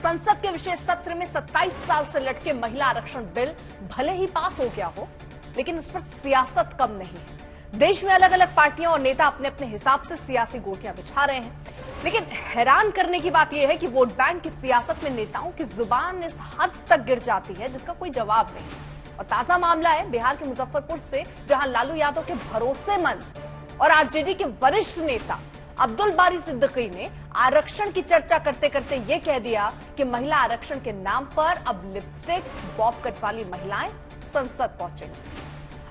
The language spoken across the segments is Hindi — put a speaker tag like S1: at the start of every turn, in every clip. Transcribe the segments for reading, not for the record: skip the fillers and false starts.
S1: संसद के विशेष सत्र में 27 साल से लटके महिला आरक्षण बिल भले ही पास हो गया हो, लेकिन उस पर सियासत कम नहीं है। देश में अलग अलग पार्टियां और नेता अपने अपने हिसाब से सियासी गोटियां बिछा रहे हैं, लेकिन हैरान करने की बात यह है कि वोट बैंक की सियासत में नेताओं की जुबान इस हद तक गिर जाती है जिसका कोई जवाब नहीं। और ताजा मामला है बिहार के मुजफ्फरपुर से, जहां लालू यादव के भरोसेमंद और आरजेडी के वरिष्ठ नेता अब्दुल बारी सिद्दीकी ने आरक्षण की चर्चा करते करते यह कह दिया कि महिला आरक्षण के नाम पर अब लिपस्टिक बॉब कट वाली महिलाएं संसद पहुंचेंगी।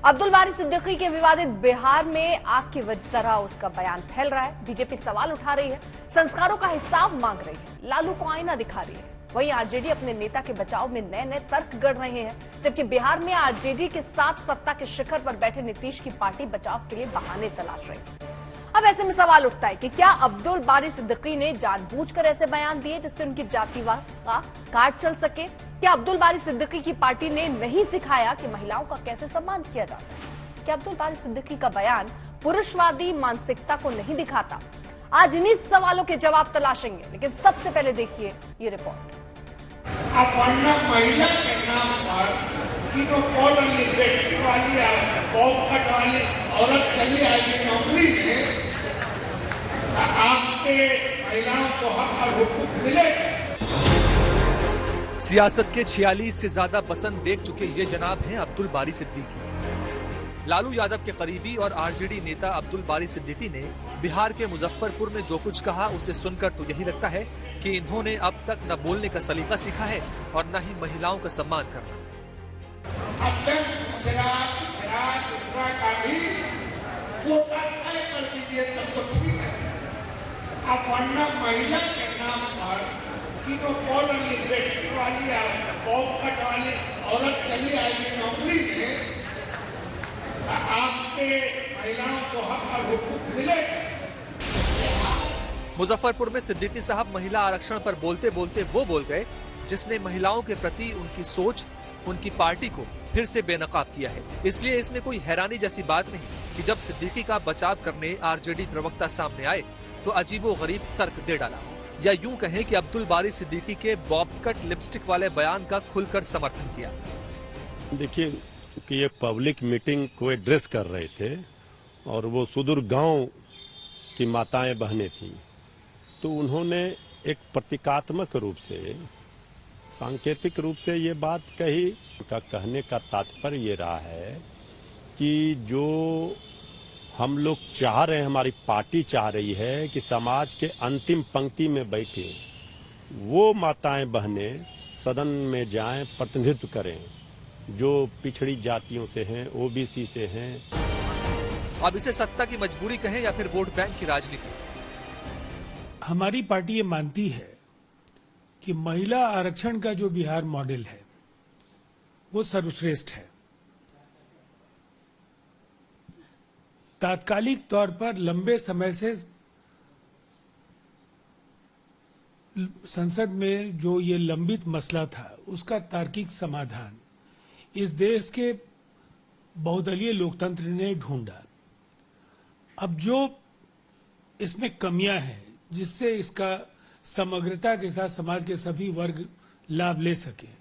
S1: अब्दुल बारी सिद्दीकी के विवादित बिहार में आग की तरह उसका बयान फैल रहा है। बीजेपी सवाल उठा रही है, संस्कारों का हिसाब मांग रही है, लालू को आईना दिखा रही है। वहीं आरजेडी अपने नेता के बचाव में नए नए तर्क गढ़ रहे हैं, जबकि बिहार में आरजेडी के साथ सत्ता के शिखर पर बैठे नीतीश की पार्टी बचाव के लिए बहाने तलाश रही है। अब ऐसे में सवाल उठता है कि क्या अब्दुल बारी सिद्दीकी ने जानबूझकर ऐसे बयान दिए जिससे उनकी जातिवाद का कार्ड चल सके? क्या अब्दुल बारी सिद्दीकी की पार्टी ने नहीं सिखाया कि महिलाओं का कैसे सम्मान किया जाता है? क्या अब्दुल बारी सिद्दीकी का बयान पुरुषवादी मानसिकता को नहीं दिखाता? आज इन्हीं सवालों के जवाब तलाशेंगे, लेकिन सबसे पहले देखिए ये रिपोर्ट।
S2: महिला के नाम पर वाली वाली औरत चली आएगी नौकरी में, आपके महिलाओं को हक और हुकूक मिले।
S3: सियासत के 46 से ज्यादा पसंद देख चुके ये जनाब हैं अब्दुल बारी सिद्दीकी। लालू यादव के करीबी और आरजेडी नेता अब्दुल बारी सिद्दीकी ने बिहार के मुजफ्फरपुर में जो कुछ कहा उसे सुनकर तो यही लगता है कि इन्होंने अब तक न बोलने का सलीका सीखा है और न ही महिलाओं का सम्मान करना।
S2: अब तक दूसरा का भी कोटा तय कर दीजिए तब तो ठीक है। अब वरना महिला के नाम पर वाली वाली औरत चली आएगी नौकरी में, आपके महिलाओं को हक और हुकूक मिले।
S3: मुजफ्फरपुर में सिद्दीकी साहब महिला आरक्षण पर बोलते बोलते वो बोल गए जिसने महिलाओं के प्रति उनकी सोच, उनकी पार्टी को फिर से बेनकाब किया है। इसलिए इसमें कोई हैरानी जैसी बात नहीं कि जब सिद्दीकी का बचाव करने आरजेडी प्रवक्ता सामने आए तो अजीबोगरीब तर्क दे डाला, या यूं कहें कि अब्दुल बारी सिद्दीकी के बॉब कट लिपस्टिक वाले बयान का खुलकर समर्थन किया।
S4: देखिए, कि ये पब्लिक मीटिंग को एड्रेस कर रहे थे और वो सुदूर गांव की माताएं बहनें थी, तो उन्होंने एक प्रतीकात्मक रूप से, सांकेतिक रूप से ये बात कही। उनका कहने का तात्पर्य ये रहा है कि जो हम लोग चाह रहे हैं, हमारी पार्टी चाह रही है कि समाज के अंतिम पंक्ति में बैठे वो माताएं बहनें सदन में जाएं, प्रतिनिधित्व करें, जो पिछड़ी जातियों से हैं, ओबीसी से हैं।
S3: अब इसे सत्ता की मजबूरी कहें या फिर वोट बैंक की राजनीति।
S5: हमारी पार्टी ये मानती है कि महिला आरक्षण का जो बिहार मॉडल है वो सर्वश्रेष्ठ है। तात्कालिक तौर पर लंबे समय से संसद में जो ये लंबित मसला था उसका तार्किक समाधान इस देश के बहुदलीय लोकतंत्र ने ढूंढा। अब जो इसमें कमियां हैं जिससे इसका समग्रता के साथ समाज के सभी वर्ग लाभ ले सके।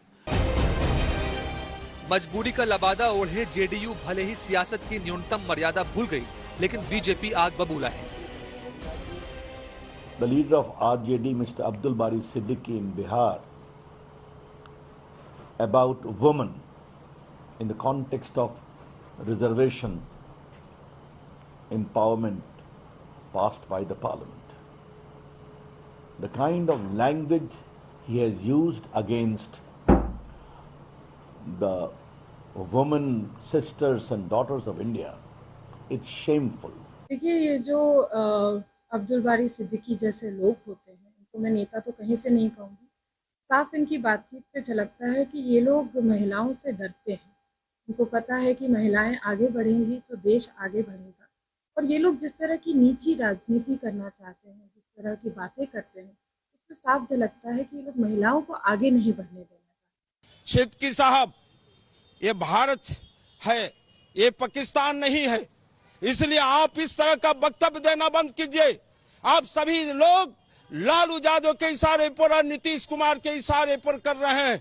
S3: मजबूरी का लबादा ओढ़े जेडीयू भले ही सियासत की न्यूनतम मर्यादा भूल गई, लेकिन बीजेपी आग बबूला है।
S6: The leader of RJD, Mr. Abdul Bari Siddiqui in Bihar, about women in the context of reservation empowerment passed by the parliament. The kind of language he has used against the women, sisters and daughters of India, it's shameful.
S7: देखिए, ये जो अब्दुल बारी सिद्दीकी जैसे लोग होते हैं, इनको मैं नेता तो कहीं से नहीं कहूँगी, साफ इनकी बातचीत पे झलकता है कि ये लोग महिलाओं से डरते हैं। उनको पता है कि महिलाएं आगे बढ़ेंगी तो देश आगे बढ़ेगा, और ये लोग जिस तरह की नीची राजनीति करना चाहते हैं, जिस तरह की बातें करते हैं, उससे साफ झलकता है कि ये लोग महिलाओं को आगे नहीं बढ़ने देना चाहते।
S2: सिद्दीकी साहब, ये भारत है, ये पाकिस्तान नहीं है, इसलिए आप इस तरह का वक्तव्य देना बंद कीजिए। आप सभी लोग लालू यादव के इशारे पर और नीतीश कुमार के इशारे पर कर रहे हैं।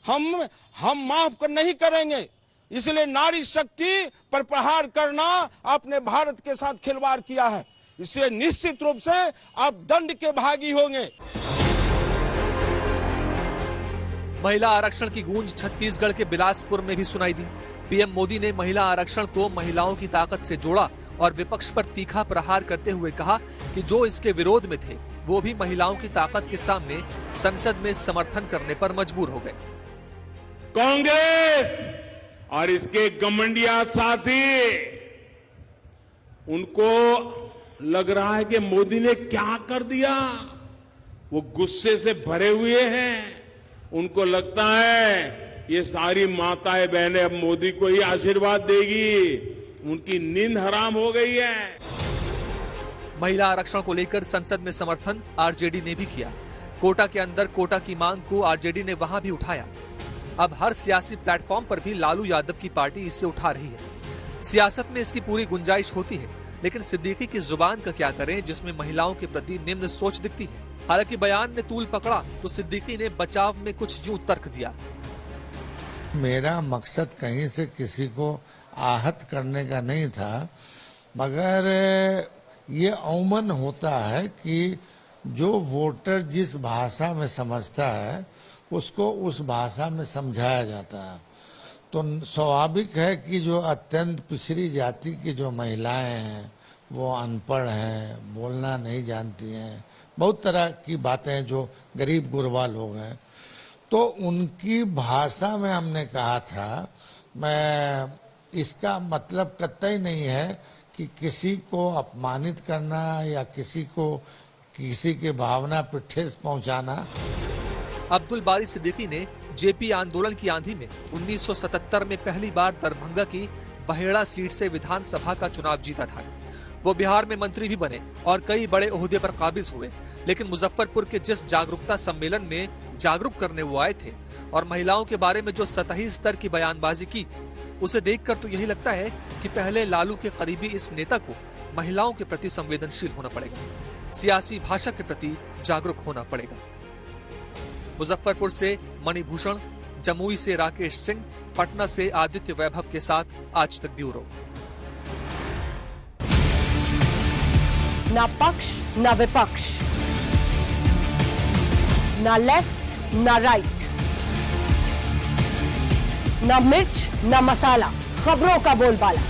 S2: हम माफ कर नहीं करेंगे। इसलिए नारी शक्ति पर प्रहार करना आपने भारत के साथ खिलवाड़ किया है। इसलिए निश्चित रूप से आप दंड के भागी होंगे।
S3: महिला आरक्षण की गूंज छत्तीसगढ़ के बिलासपुर में भी सुनाई दी। पीएम मोदी ने महिला आरक्षण को महिलाओं की ताकत से जोड़ा और विपक्ष पर तीखा प्रहार करते हुए कहा कि जो इसके विरोध में थे वो भी महिलाओं की ताकत के सामने संसद में समर्थन करने पर मजबूर हो गए।
S8: कांग्रेस और इसके घमंडिया साथी, उनको लग रहा है कि मोदी ने क्या कर दिया, वो गुस्से से भरे हुए हैं। उनको लगता है ये सारी माताएं बहनें अब मोदी को ही आशीर्वाद देगी। उनकी नींद हराम हो गई है।
S3: महिला आरक्षण को लेकर संसद में समर्थन आरजेडी ने भी किया। कोटा के अंदर कोटा की मांग को आरजेडी ने वहां भी उठाया। अब हर सियासी प्लेटफॉर्म पर भी लालू यादव की पार्टी इसे उठा रही है। सियासत में इसकी पूरी गुंजाइश होती है, लेकिन सिद्दीकी की जुबान का क्या करें जिसमें महिलाओं के प्रति निम्न सोच दिखती है। हालांकि बयान ने तूल पकड़ा तो सिद्दीकी ने बचाव में कुछ यूं तर्क दिया।
S9: मेरा मकसद कहीं से किसी को आहत करने का नहीं था, मगर ये अमूमन होता है कि जो वोटर जिस भाषा में समझता है उसको उस भाषा में समझाया जाता है। तो स्वाभाविक है कि जो अत्यंत पिछड़ी जाति की जो महिलाएं हैं वो अनपढ़ हैं, बोलना नहीं जानती हैं, बहुत तरह की बातें, जो गरीब गुरबा लोग हैं, तो उनकी भाषा में हमने कहा था। मैं इसका मतलब कतई नहीं है कि किसी को अपमानित करना या किसी के भावना पर ठेस पहुंचाना।
S3: अब्दुल बारी सिद्दीकी ने जेपी आंदोलन की आंधी में 1977 में पहली बार दरभंगा की बहेड़ा सीट से विधानसभा का चुनाव जीता था। वो बिहार में मंत्री भी बने और कई बड़े ओहदे पर काबिज हुए, लेकिन मुजफ्फरपुर के जिस जागरूकता सम्मेलन में जागरूक करने वो आए थे और महिलाओं के बारे में जो सतही स्तर की बयानबाजी की, उसे देखकर तो यही लगता है कि पहले लालू के करीबी इस नेता को महिलाओं के प्रति संवेदनशील होना पड़ेगा, सियासी भाषा के प्रति जागरूक होना पड़ेगा। मुजफ्फरपुर से मणिभूषण, जमुई से राकेश सिंह, पटना से आदित्य वैभव के साथ आज तक ब्यूरो।
S1: ना पक्ष ना विपक्ष, ना लेफ्ट ना राइट, ना मिर्च ना मसाला, खबरों का बोलबाला,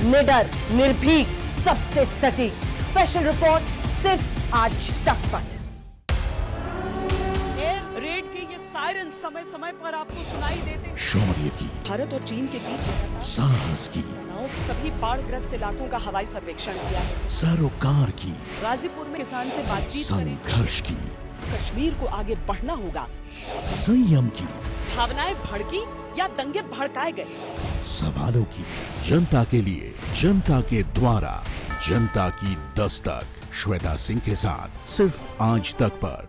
S1: निडर निर्भीक सबसे सटीक स्पेशल रिपोर्ट सिर्फ आज तक पर।
S10: रेड के ये सायरन समय समय पर आपको सुनाई देते।
S11: शौर्य की,
S10: भारत और चीन के बीच
S11: साहस की,
S10: सभी बाढ़ग्रस्त इलाकों का हवाई सर्वेक्षण किया है।
S11: सरोकार की,
S10: गाजीपुर में किसान से बातचीत करें।
S11: संघर्ष की,
S10: कश्मीर को आगे बढ़ना होगा।
S11: संयम की,
S10: भावनाएं भड़की या दंगे भड़काए गए,
S11: सवालों की, जनता के लिए, जनता के द्वारा, जनता की दस्तक। श्वेता सिंह के साथ सिर्फ आज तक पर।